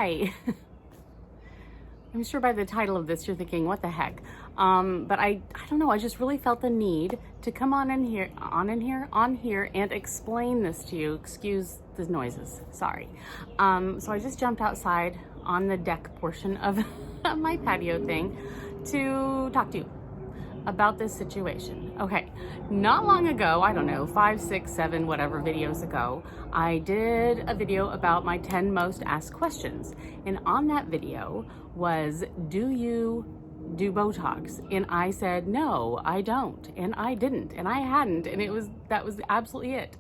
hi. I'm sure by the title of this, you're thinking, what the heck? But I don't know. I just really felt the need to come on here and explain this to you. Excuse the noises, sorry. So I just jumped outside on the deck portion of my patio thing to talk to you about this situation. Okay, not long ago, I don't know, 5, 6, 7, whatever videos ago, I did a video about my 10 most asked questions. And on that video was, do you do Botox? And I said, no, I don't. And I didn't. And I hadn't. And that was absolutely it.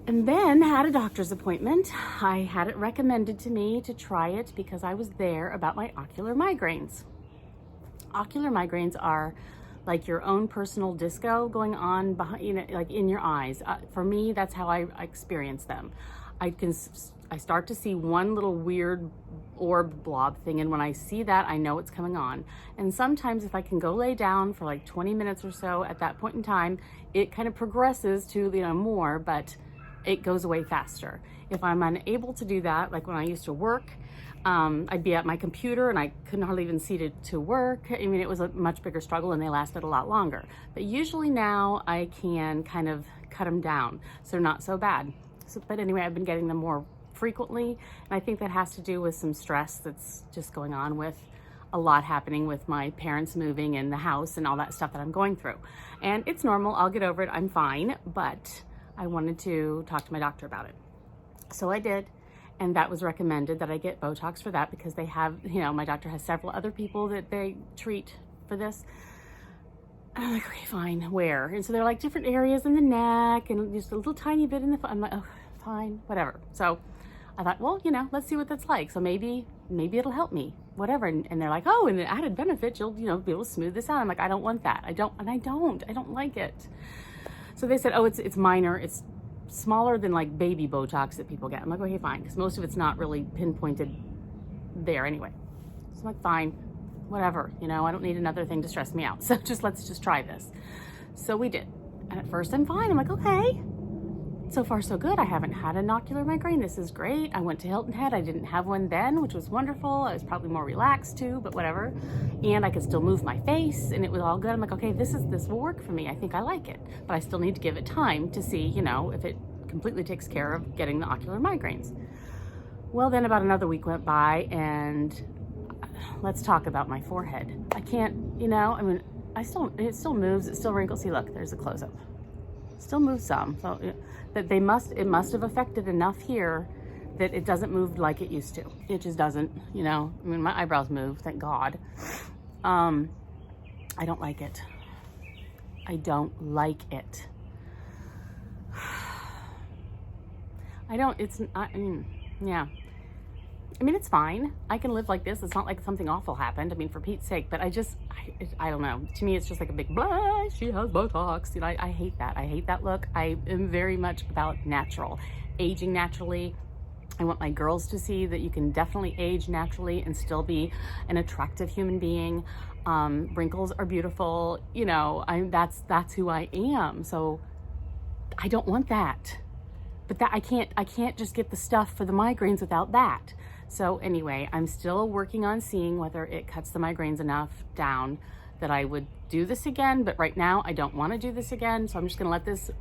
And then had a doctor's appointment. I had it recommended to me to try it because I was there about my ocular migraines. Ocular migraines are like your own personal disco going on behind, like in your eyes. For me, that's how I experience them. I start to see one little weird orb blob thing, and when I see that, I know it's coming on. And sometimes if I can go lay down for like 20 minutes or so at that point in time, it kind of progresses to, more, but it goes away faster. If I'm unable to do that, like when I used to work, I'd be at my computer and I couldn't hardly even see to work. I mean, it was a much bigger struggle and they lasted a lot longer. But usually now I can kind of cut them down, so they're not so bad. But anyway, I've been getting them more frequently, and I think that has to do with some stress that's just going on with a lot happening with my parents moving and the house and all that stuff that I'm going through. And it's normal, I'll get over it, I'm fine, but I wanted to talk to my doctor about it. So I did. And that was recommended that I get Botox for that because they have, my doctor has several other people that they treat for this. And I'm like, okay, fine, where? And so they're like different areas in the neck and just a little tiny bit in the, I'm like, oh, fine, whatever. So I thought, well, let's see what that's like. So maybe it'll help me, whatever. And they're like, oh, and the added benefit, you'll, be able to smooth this out. I'm like, I don't want that. I don't like it. So they said, oh, it's minor. It's smaller than like baby Botox that people get. I'm like, okay, fine, because most of it's not really pinpointed there anyway. So I'm like, fine, whatever, I don't need another thing to stress me out. So let's just try this. So we did. And at first I'm fine. I'm like, okay, so far so good. I haven't had an ocular migraine. This is great. I went to Hilton Head. I didn't have one then, which was wonderful. I was probably more relaxed too, but whatever. And I could still move my face and it was all good. I'm like, okay, this will work for me. I think I like it, but I still need to give it time to see, if it completely takes care of getting the ocular migraines. Well, then about another week went by and let's talk about my forehead. I can't, it still moves, it still wrinkles. See, look, there's a close-up. Still moves some. So that it must have affected enough here that it doesn't move like it used to. It just doesn't, my eyebrows move, thank God. I don't like it. I don't like it. It's fine. I can live like this. It's not like something awful happened. For Pete's sake, but I don't know. To me, it's just like a big blah, she has Botox. I hate that. I hate that look. I am very much about natural, aging naturally. I want my girls to see that you can definitely age naturally and still be an attractive human being. Wrinkles are beautiful. That's who I am. So I don't want that. But that I can't just get the stuff for the migraines without that. So anyway, I'm still working on seeing whether it cuts the migraines enough down that I would do this again. But right now I don't want to do this again. So I'm just going to let this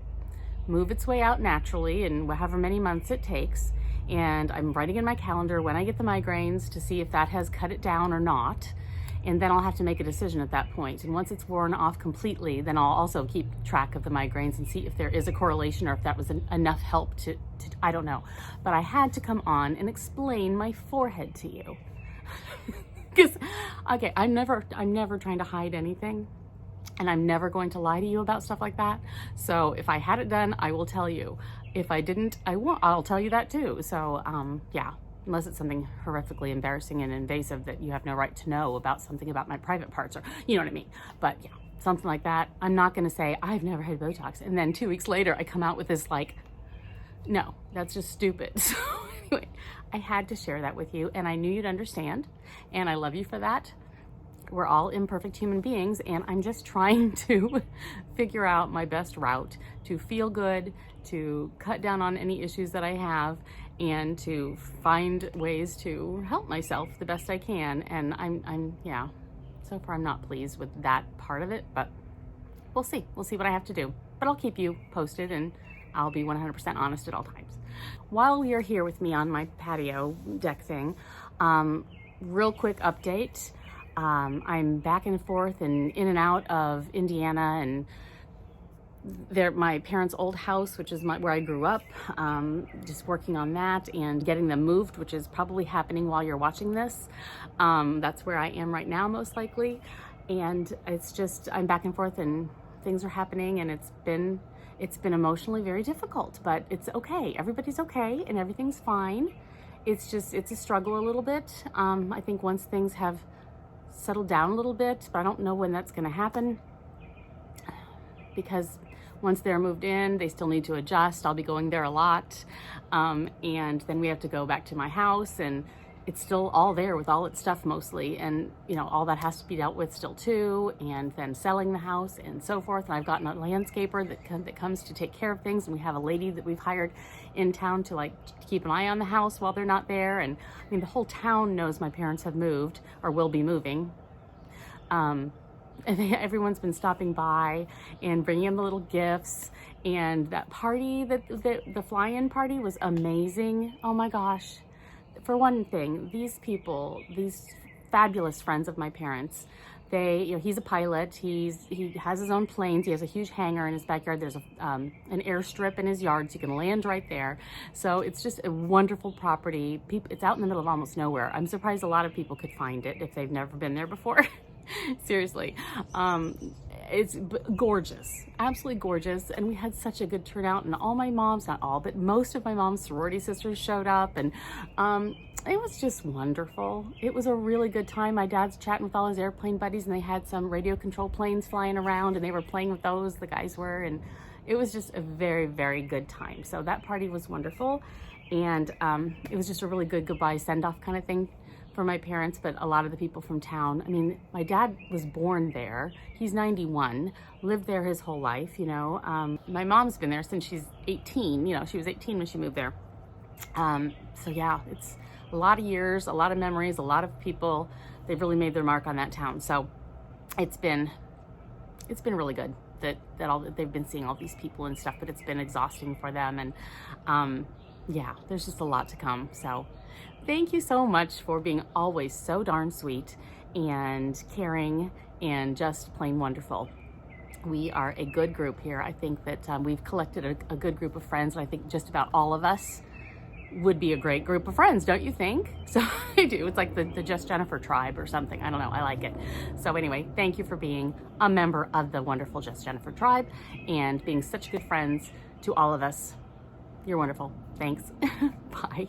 move its way out naturally and however many months it takes. And I'm writing in my calendar when I get the migraines to see if that has cut it down or not. And then I'll have to make a decision at that point. And once it's worn off completely, then I'll also keep track of the migraines and see if there is a correlation or if that was enough help to I don't know. But I had to come on and explain my forehead to you. Because, okay, I'm never trying to hide anything. And I'm never going to lie to you about stuff like that. So if I had it done, I will tell you. If I didn't, I'll tell you that too. So, yeah. Unless it's something horrifically embarrassing and invasive that you have no right to know about something about my private parts or, you know what I mean? But yeah, something like that. I'm not going to say, I've never had Botox. And then 2 weeks later, I come out with this no, that's just stupid. So anyway, I had to share that with you and I knew you'd understand. And I love you for that. We're all imperfect human beings and I'm just trying to figure out my best route to feel good, to cut down on any issues that I have, and to find ways to help myself the best I can. And yeah, so far I'm not pleased with that part of it, but we'll see. We'll see what I have to do. But I'll keep you posted, and I'll be 100% honest at all times. While you're here with me on my patio deck thing, real quick update. I'm back and forth and in and out of Indiana and my parents' old house, which is where I grew up, just working on that and getting them moved, which is probably happening while you're watching this. That's where I am right now, most likely. And it's just, I'm back and forth and things are happening, and it's been emotionally very difficult, but it's okay. Everybody's okay and everything's fine. It's a struggle a little bit. I think once things have settled down a little bit, but I don't know when that's gonna happen, because once they're moved in, they still need to adjust. I'll be going there a lot. And then we have to go back to my house, and it's still all there with all its stuff mostly. And, you know, all that has to be dealt with still too. And then selling the house and so forth. And I've gotten a landscaper that comes to take care of things. And we have a lady that we've hired in town to keep an eye on the house while they're not there. And I mean, the whole town knows my parents have moved or will be moving. And everyone's been stopping by and bringing in the little gifts. And that party, the fly-in party was amazing. Oh my gosh. For one thing, these people, these fabulous friends of my parents, he's a pilot. He has his own planes. He has a huge hangar in his backyard. There's an airstrip in his yard, so you can land right there. So it's just a wonderful property. It's out in the middle of almost nowhere. I'm surprised a lot of people could find it if they've never been there before. Seriously. It's gorgeous, absolutely gorgeous. And we had such a good turnout, and all my moms, not all, but most of my mom's sorority sisters showed up, and it was just wonderful. It was a really good time. My dad's chatting with all his airplane buddies, and they had some radio control planes flying around, and they were playing with those, the guys were, and it was just a very, very good time. So that party was wonderful. And it was just a really good goodbye send-off kind of thing for my parents, but a lot of the people from town. I mean, my dad was born there. He's 91, lived there his whole life, you know. My mom's been there since she's 18. You know, she was 18 when she moved there. So yeah, it's a lot of years, a lot of memories, a lot of people. They've really made their mark on that town. So it's been really good that they've been seeing all these people and stuff, but it's been exhausting for them. And yeah, there's just a lot to come. So thank you so much for being always so darn sweet and caring and just plain wonderful. We are a good group here. I think that we've collected a good group of friends, and I think just about all of us would be a great group of friends, don't you think? So I do. It's like the Just Jennifer tribe or something. I don't know. I like it. So anyway, thank you for being a member of the wonderful Just Jennifer tribe and being such good friends to all of us. You're wonderful. Thanks. Bye.